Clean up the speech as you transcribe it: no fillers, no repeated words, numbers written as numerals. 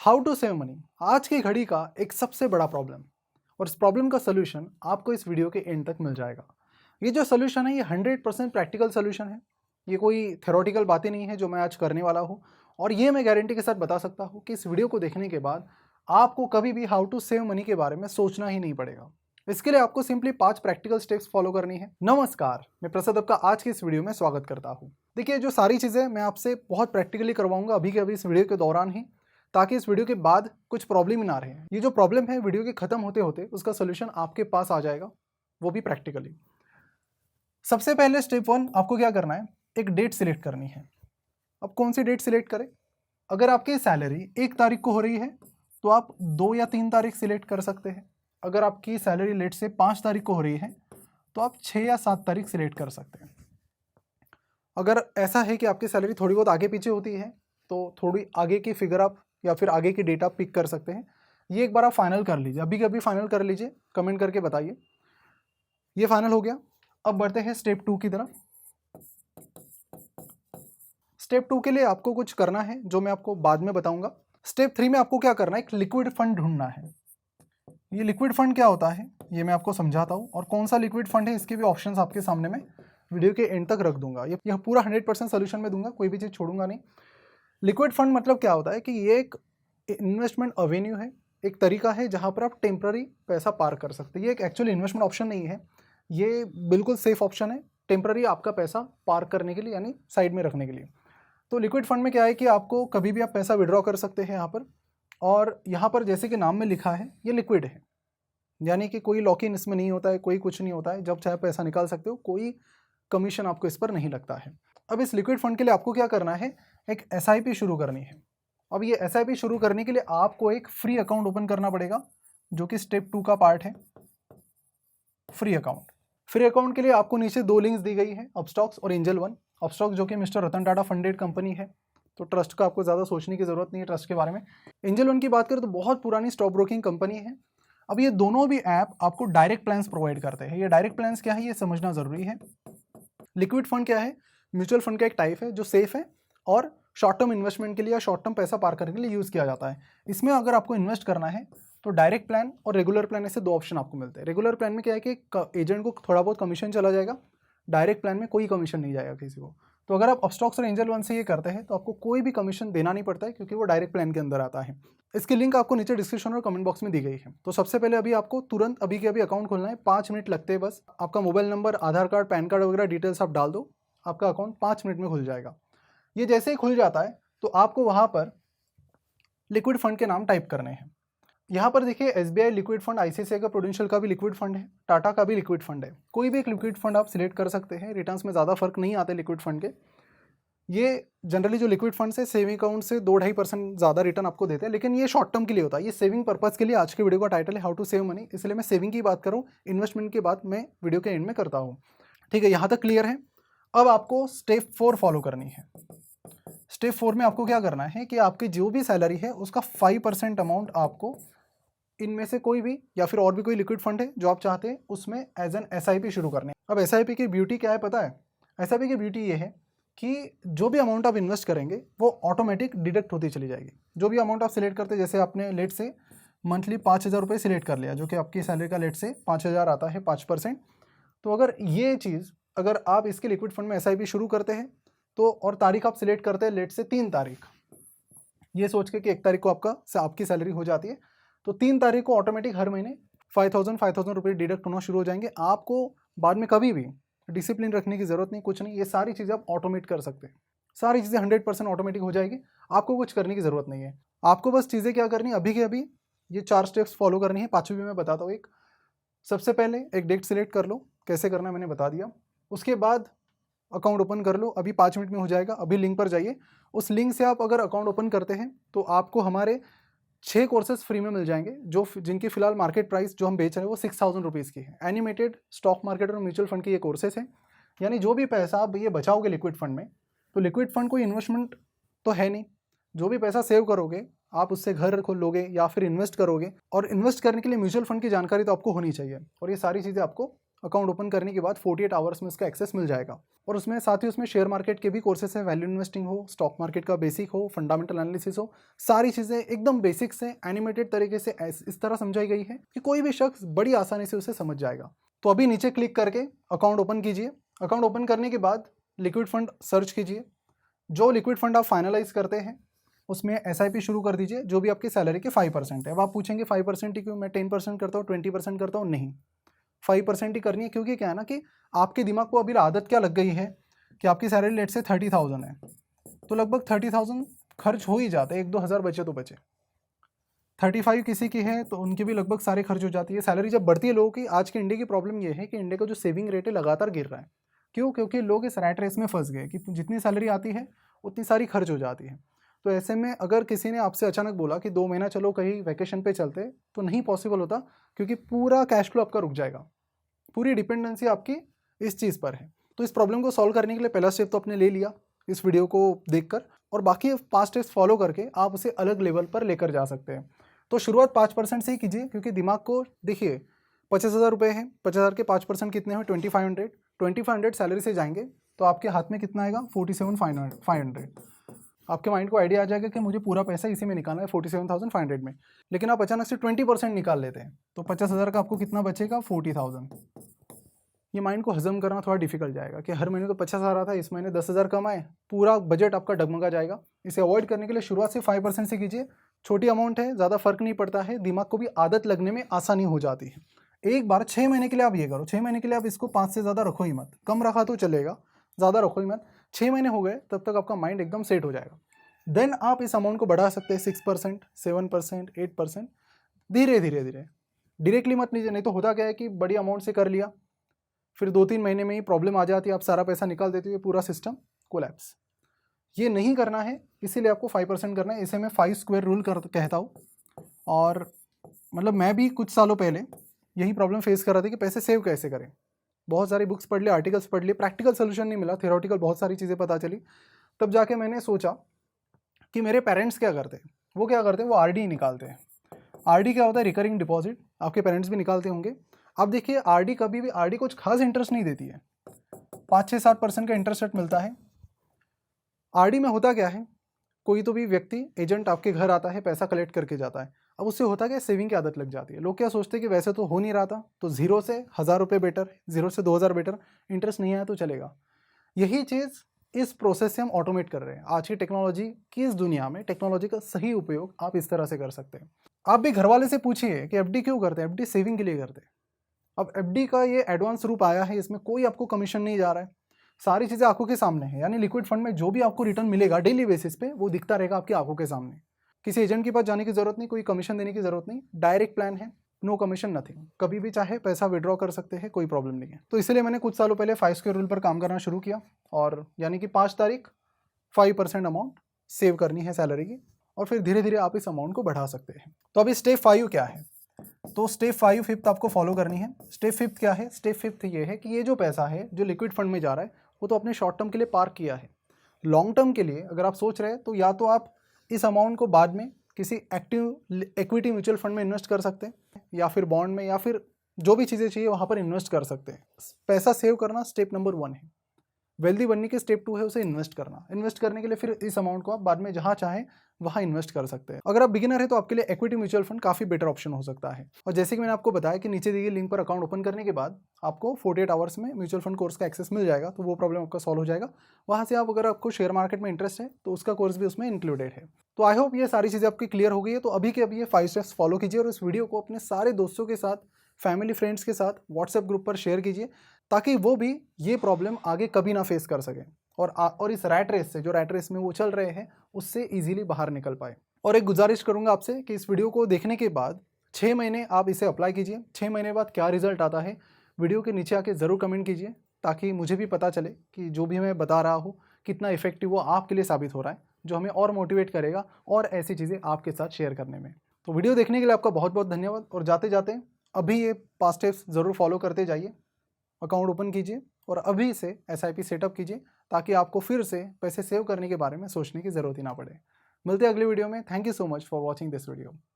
How to save money आज की घड़ी का एक सबसे बड़ा प्रॉब्लम, और इस प्रॉब्लम का सोल्यूशन आपको इस वीडियो के एंड तक मिल जाएगा। ये जो सोल्यूशन है ये 100% प्रैक्टिकल सोल्यूशन है। ये कोई थ्योरेटिकल बातें नहीं है जो मैं आज करने वाला हूँ, और ये मैं गारंटी के साथ बता सकता हूँ कि इस वीडियो को देखने के बाद आपको कभी भी हाउ टू सेव मनी के बारे में सोचना ही नहीं पड़ेगा। इसके लिए आपको सिंपली 5 प्रैक्टिकल स्टेप्स फॉलो करनी है। नमस्कार, मैं प्रसाद आपका आज की इस वीडियो में स्वागत करता हूँ। देखिए, जो सारी चीज़ें मैं आपसे बहुत प्रैक्टिकली करवाऊंगा अभी के अभी इस वीडियो के दौरान ही, ताकि इस वीडियो के बाद कुछ प्रॉब्लम ना रहे। ये जो प्रॉब्लम है वीडियो के खत्म होते होते उसका सोल्यूशन आपके पास आ जाएगा, वो भी प्रैक्टिकली। सबसे पहले स्टेप 1 आपको क्या करना है, एक डेट सिलेक्ट करनी है। अब कौन सी डेट सिलेक्ट करें? अगर आपकी सैलरी 1 तारीख को हो रही है तो आप 2 या 3 तारीख सिलेक्ट कर सकते हैं। अगर आपकी सैलरी लेट से 5 तारीख को हो रही है तो आप 6 या 7 तारीख सिलेक्ट कर सकते हैं। अगर ऐसा है कि आपकी सैलरी थोड़ी बहुत आगे पीछे होती है तो थोड़ी आगे की फिगर आप या फिर आगे की डेट आप पिक कर सकते हैं। ये एक बार आप फाइनल कर लीजिए, अभी के अभी फाइनल कर लीजिए, कमेंट करके बताइए। ये फाइनल हो गया। अब बढ़ते हैं स्टेप 2 की तरफ। स्टेप 2 के लिए आपको कुछ करना है जो मैं आपको बाद में बताऊंगा। स्टेप 3 में आपको क्या करना है, एक लिक्विड फंड ढूंढना है। ये लिक्विड फंड क्या होता है ये मैं आपको समझाता हूँ, और कौन सा लिक्विड फंड है इसके भी ऑप्शंस आपके सामने मैं वीडियो के एंड तक रख दूंगा। ये पूरा 100% सोल्यूशन में दूंगा, कोई भी चीज़ छोड़ूंगा नहीं। लिक्विड फंड मतलब क्या होता है कि ये एक इन्वेस्टमेंट अवेन्यू है, एक तरीका है जहां पर आप टेम्पररी पैसा पार कर सकते हैं। ये एक एक्चुअली इन्वेस्टमेंट ऑप्शन नहीं है, ये बिल्कुल सेफ ऑप्शन है टेम्पररी आपका पैसा पार करने के लिए, यानी साइड में रखने के लिए। तो लिक्विड फंड में क्या है कि आपको कभी भी आप पैसा विड्रॉ कर सकते हैं यहाँ पर, और यहाँ पर जैसे कि नाम में लिखा है ये लिक्विड है, यानी कि कोई लॉक इन इसमें नहीं होता है, कोई कुछ नहीं होता है, जब चाहे पैसा निकाल सकते हो, कोई कमीशन आपको इस पर नहीं लगता है। अब इस लिक्विड फंड के लिए आपको क्या करना है, एक SIP शुरू करनी है। अब ये SIP शुरू करने के लिए आपको एक फ्री अकाउंट ओपन करना पड़ेगा, जो कि स्टेप 2 का पार्ट है, फ्री अकाउंट। फ्री अकाउंट के लिए आपको नीचे 2 लिंक्स दी गई है, अपस्टॉक्स और एंजल वन। अपस्टॉक्स जो कि mister Ratan Tata funded company है, तो ट्रस्ट का आपको ज़्यादा सोचने की ज़रूरत नहीं है ट्रस्ट के बारे में। एंजल वन की बात करें तो बहुत पुरानी स्टॉक ब्रोकिंग कंपनी है। अब ये दोनों भी ऐप आपको डायरेक्ट प्लान्स प्रोवाइड करते हैं। ये डायरेक्ट प्लान्स क्या है ये समझना ज़रूरी है। लिक्विड फंड क्या है, म्यूचुअल फंड का एक टाइप है जो सेफ है और शॉर्ट टर्म इन्वेस्टमेंट के लिए या शॉर्ट टर्म पैसा पार करने के लिए यूज़ किया जाता है। इसमें अगर आपको इन्वेस्ट करना है तो डायरेक्ट प्लान और रेगुलर प्लान ऐसे 2 ऑप्शन आपको मिलते हैं। रेगुलर प्लान में क्या है कि एजेंट को थोड़ा बहुत कमीशन चला जाएगा, डायरेक्ट प्लान में कोई कमीशन नहीं जाएगा किसी को। तो अगर आप अपस्टॉक्स और एंजल वन से ये करते हैं तो आपको कोई भी कमीशन देना नहीं पड़ता है, क्योंकि वो डायरेक्ट प्लान के अंदर आता है। इसकी लिंक आपको नीचे डिस्क्रिप्शन और कमेंट बॉक्स में दी गई है। तो सबसे पहले अभी आपको तुरंत अभी के अभी अकाउंट खोलना है, 5 मिनट लगते हैं बस। आपका मोबाइल नंबर, आधार कार्ड, पैन कार्ड वगैरह डिटेल्स आप डाल दो, आपका अकाउंट 5 मिनट में खुल जाएगा। ये जैसे ही खुल जाता है तो आपको वहाँ पर लिक्विड फंड के नाम टाइप करने हैं। यहाँ पर देखिए SBI लिक्विड फंड, ICICI का प्रूडेंशियल का भी लिक्विड फंड है, टाटा का भी लिक्विड फंड है। कोई भी एक लिक्विड फंड आप सिलेक्ट कर सकते हैं। रिटर्न्स में ज़्यादा फर्क नहीं आते लिक्विड फंड के। ये जनरली जो लिक्विड फंड से सेविंग अकाउंट से 2-2.5% ज़्यादा रिटर्न आपको देते हैं, लेकिन ये शॉर्ट टर्म के लिए होता है। ये सेविंग पर्पज़ के लिए आज के वीडियो का टाइटल है हाउ टू सेव मनी, इसलिए मैं सेविंग की बात करूँ, इन्वेस्टमेंट की बात मैं वीडियो के एंड में करता हूँ। ठीक है, यहाँ तक क्लियर है। अब आपको स्टेप 4 फॉलो करनी है। स्टेप 4 में आपको क्या करना है कि आपकी जो भी सैलरी है उसका 5% अमाउंट आपको इनमें से कोई भी या फिर और भी कोई लिक्विड फंड है जो आप चाहते हैं उसमें एज एन SIP शुरू करने। अब SIP की ब्यूटी क्या है पता है? SIP की ब्यूटी ये है कि जो भी अमाउंट आप इन्वेस्ट करेंगे वो ऑटोमेटिक डिडक्ट होती चली जाएगी। जो भी अमाउंट आप सिलेक्ट करते हैं, जैसे आपने लेट से मंथली 5,000 रुपये सिलेक्ट कर लिया, जो कि आपकी सैलरी का लेट से 5,000 आता है 5%। तो अगर ये चीज़ अगर आप इसके लिक्विड फंड में SIP शुरू करते हैं तो, और तारीख आप सिलेक्ट करते हैं लेट से 3 तारीख, ये सोच के कि 1 तारीख को आपकी सैलरी हो जाती है, तो 3 तारीख को ऑटोमेटिक हर महीने 5,000 रुपये डिडक्ट होना शुरू हो जाएंगे। आपको बाद में कभी भी डिसिप्लिन रखने की ज़रूरत नहीं, कुछ नहीं। ये सारी चीज़ें आप ऑटोमेट कर सकते हैं, सारी चीज़ें 100% ऑटोमेटिक हो जाएगी। आपको कुछ करने की ज़रूरत नहीं है। आपको बस चीज़ें क्या करनी है, अभी के अभी ये 4 स्टेप्स फॉलो करनी है। 5वीं भी मैं बताता हूँ। एक सबसे पहले एक डेट सिलेक्ट कर लो, कैसे करना है मैंने बता दिया। उसके बाद अकाउंट ओपन कर लो, अभी 5 मिनट में हो जाएगा। अभी लिंक पर जाइए, उस लिंक से आप अगर अकाउंट ओपन करते हैं तो आपको हमारे 6 कोर्सेज फ्री में मिल जाएंगे, जो जिनकी फिलहाल मार्केट प्राइस जो हम बेच रहे हैं वो 6,000 रुपीज़ की है। एनिमेटेड स्टॉक मार्केट और म्यूचुअल फंड के ये कोर्सेज हैं। यानी जो भी पैसा आप ये बचाओगे लिक्विड फंड में, तो लिक्विड फंड कोई इन्वेस्टमेंट तो है नहीं, जो भी पैसा सेव करोगे आप उससे घर खोल लोगे या फिर इन्वेस्ट करोगे, और इन्वेस्ट करने के लिए म्यूचुअल फंड की जानकारी तो आपको होनी चाहिए, और ये सारी चीज़ें आपको अकाउंट ओपन करने के बाद 48 आवर्स में उसका एक्सेस मिल जाएगा। और उसमें साथ ही उसमें शेयर मार्केट के भी कोर्सेस हैं, वैल्यू इन्वेस्टिंग हो, स्टॉक मार्केट का बेसिक हो, फंडामेंटल एनालिसिस हो, सारी चीज़ें एकदम बेसिक से एनिमेटेड तरीके से इस तरह समझाई गई है कि कोई भी शख्स बड़ी आसानी से उसे समझ जाएगा। तो अभी नीचे क्लिक करके अकाउंट ओपन कीजिए। अकाउंट ओपन करने के बाद लिक्विड फंड सर्च कीजिए। जो लिक्विड फंड आप फाइनलाइज करते हैं उसमें SIP शुरू कर दीजिए, जो भी आपकी सैलरी के 5% है। अब आप पूछेंगे 5% ही क्यों, मैं 10% करता हूँ, 20% करता हूँ। नहीं, 5% ही करनी है, क्योंकि क्या है ना कि आपके दिमाग को अभी आदत क्या लग गई है कि आपकी सैलरी लेट से 30,000 है, तो लगभग 30,000 खर्च हो ही जाते हैं, 1-2 हज़ार बचे तो बचे। 35 किसी की है तो उनकी भी लगभग सारी खर्च हो जाती है। सैलरी जब बढ़ती है लोगों की, आज के इंडिया की प्रॉब्लम ये है कि इंडिया का जो सेविंग रेट है लगातार गिर रहा है। क्यों? क्योंकि लोग इस रैट रेस में फंस गए कि जितनी सैलरी आती है उतनी सारी खर्च हो जाती है। तो ऐसे में अगर किसी ने आपसे अचानक बोला कि 2 महीना चलो कहीं वैकेशन पे चलते, तो नहीं पॉसिबल होता, क्योंकि पूरा कैश फ्लो आपका रुक जाएगा। पूरी डिपेंडेंसी आपकी इस चीज़ पर है। तो इस प्रॉब्लम को सॉल्व करने के लिए पहला स्टेप तो आपने ले लिया इस वीडियो को देखकर, और बाकी 5 स्टेप्स फॉलो करके आप उसे अलग लेवल पर लेकर जा सकते हैं। तो शुरुआत 5% से ही कीजिए, क्योंकि दिमाग को देखिए 50,000 रुपये हैं, 50,000 के 5% कितने हैं? 2500 सैलरी से जाएंगे तो आपके हाथ में कितना आएगा? 47,500। आपके माइंड को आइडिया आ जाएगा कि मुझे पूरा पैसा इसी में निकालना है 47,500 में। लेकिन आप अचानक से 20% निकाल लेते हैं तो 50,000 का आपको कितना बचेगा? 40,000। ये माइंड को हजम करना थोड़ा डिफिकल्ट जाएगा कि हर महीने तो 50,000 आता है, इस महीने 10,000 कमाए, पूरा बजट आपका डगमगा जाएगा। इसे अवॉइड करने के लिए शुरुआत से 5% से कीजिए। छोटी अमाउंट है, ज़्यादा फर्क नहीं पड़ता है, दिमाग को भी आदत लगने में आसानी हो जाती है। एक बार 6 महीने के लिए आप ये करो, 6 महीने के लिए आप इसको 5 से ज़्यादा रखो ही मत, कम रखा तो चलेगा, ज़्यादा रखो ही मत। 6 महीने हो गए तब तक आपका माइंड एकदम सेट हो जाएगा। देन आप इस अमाउंट को बढ़ा सकते हैं 6%, 7%, 8%, धीरे धीरे धीरे, डायरेक्टली मत लीजिए। नहीं तो होता क्या है कि बड़ी अमाउंट से कर लिया, फिर 2-3 महीने में ही प्रॉब्लम आ जाती है, आप सारा पैसा निकाल देते हो, पूरा सिस्टम कोलैप्स। ये नहीं करना है, इसीलिए आपको 5% करना है। इसे मैं 5 स्क्वायर रूल कहता हूँ। और मतलब मैं भी कुछ सालों पहले यही प्रॉब्लम फेस कर रहा था कि पैसे सेव कैसे करें। बहुत सारी बुक्स पढ़ ली, आर्टिकल्स पढ़ लिए, प्रैक्टिकल सोल्यूशन नहीं मिला, थियोरेटिकल बहुत सारी चीज़ें पता चली। तब जाके मैंने सोचा कि मेरे पेरेंट्स क्या करते हैं। वो क्या करते हैं? वो RD निकालते हैं। RD क्या होता है? Recurring deposit. आपके पेरेंट्स भी निकालते होंगे। अब देखिए RD कभी भी, RD कुछ खास इंटरेस्ट नहीं देती है, 5-6-7% का इंटरेस्ट रेट मिलता है। RD में होता क्या है? कोई तो भी व्यक्ति, एजेंट आपके घर आता है, पैसा कलेक्ट करके जाता है। अब उससे होता क्या है? सेविंग की आदत लग जाती है। लोग क्या सोचते हैं कि वैसे तो हो नहीं रहा था, तो 0 से 1,000 रुपये बेटर, 0 से 2,000 बेटर, इंटरेस्ट नहीं आया तो चलेगा। यही चीज़ इस प्रोसेस से हम ऑटोमेट कर रहे हैं। आज की टेक्नोलॉजी की इस दुनिया में टेक्नोलॉजी का सही उपयोग आप इस तरह से कर सकते हैं। आप भी घर वाले से पूछिए कि FD क्यों करते हैं? FD सेविंग के लिए करते हैं। अब FD का ये एडवांस रूप आया है, इसमें कोई आपको कमीशन नहीं जा रहा है, सारी चीज़ें आंखों के सामने है। यानी लिक्विड फंड में जो भी आपको रिटर्न मिलेगा डेली बेसिस पे, वो दिखता रहेगा आपकी आंखों के सामने। किसी एजेंट के पास जाने की जरूरत नहीं, कोई कमीशन देने की जरूरत नहीं, डायरेक्ट प्लान है, नो कमीशन नथिंग। कभी भी चाहे पैसा विड्रॉ कर सकते हैं, कोई प्रॉब्लम नहीं है। तो इसलिए मैंने कुछ सालों पहले 5 स्क्वायर रूल पर काम करना शुरू किया, और यानी कि 5 तारीख 5% अमाउंट सेव करनी है सैलरी की, और फिर धीरे धीरे आप इस अमाउंट को बढ़ा सकते हैं। तो अभी स्टेप 5 क्या है? तो स्टेप 5 5th आपको फॉलो करनी है। स्टेप 5th क्या है? स्टेप 5th ये है कि ये जो पैसा है जो लिक्विड फंड में जा रहा है, वो तो अपने शॉर्ट टर्म के लिए पार्क किया है। लॉन्ग टर्म के लिए अगर आप सोच रहे हैं तो या तो आप इस अमाउंट को बाद में किसी एक्टिव इक्विटी म्यूचुअल फंड में इन्वेस्ट कर सकते हैं, या फिर बॉन्ड में, या फिर जो भी चीज़ें चाहिए वहाँ पर इन्वेस्ट कर सकते हैं। पैसा सेव करना स्टेप नंबर 1 है। वेल्दी बनने के स्टेप 2 है उसे इन्वेस्ट करना। इन्वेस्ट करने के लिए फिर इस अमाउंट को आप बाद में जहाँ चाहें वहाँ इन्वेस्ट कर सकते हैं। अगर आप बिगिनर है तो आपके लिए इक्विटी म्यूचुअल फंड काफ़ी बेटर ऑप्शन हो सकता है। और जैसे कि मैंने आपको बताया कि नीचे दी गई लिंक पर अकाउंट ओपन करने के बाद आपको 48 आवर्स में म्यूचुअल फंड कोर्स का एक्सेस मिल जाएगा, तो वो प्रॉब्लम आपका सॉल्व हो जाएगा। वहाँ से आप, अगर आपको शेयर मार्केट में इंटरेस्ट है तो उसका कोर्स भी उसमें इंक्लूडेड है। तो आई होप ये सारी चीज़ें आपकी क्लियर हो गई है। तो अभी के अभी ये 5 स्टेप्स फॉलो कीजिए, और इस वीडियो को अपने सारे दोस्तों के साथ, फैमिली फ्रेंड्स के साथ व्हाट्सएप ग्रुप पर शेयर कीजिए, ताकि वो भी ये प्रॉब्लम आगे कभी ना फेस कर सकें, और इस रैट रेस से, जो रैट रेस में वो चल रहे हैं, उससे इजीली बाहर निकल पाए। और एक गुजारिश करूंगा आपसे कि इस वीडियो को देखने के बाद 6 महीने आप इसे अप्लाई कीजिए। 6 महीने बाद क्या रिजल्ट आता है वीडियो के नीचे आके ज़रूर कमेंट कीजिए, ताकि मुझे भी पता चले कि जो भी मैं बता रहा हूँ कितना इफेक्टिव वो आपके लिए साबित हो रहा है, जो हमें और मोटिवेट करेगा और ऐसी चीज़ें आपके साथ शेयर करने में। तो वीडियो देखने के लिए आपका बहुत बहुत धन्यवाद। और जाते जाते अभी ये 5 स्टेप्स ज़रूर फॉलो करते जाइए। अकाउंट ओपन कीजिए और अभी से SIP सेटअप कीजिए, ताकि आपको फिर से पैसे सेव करने के बारे में सोचने की ज़रूरत ही ना पड़े। मिलते हैं अगली वीडियो में। Thank you so much for watching this video.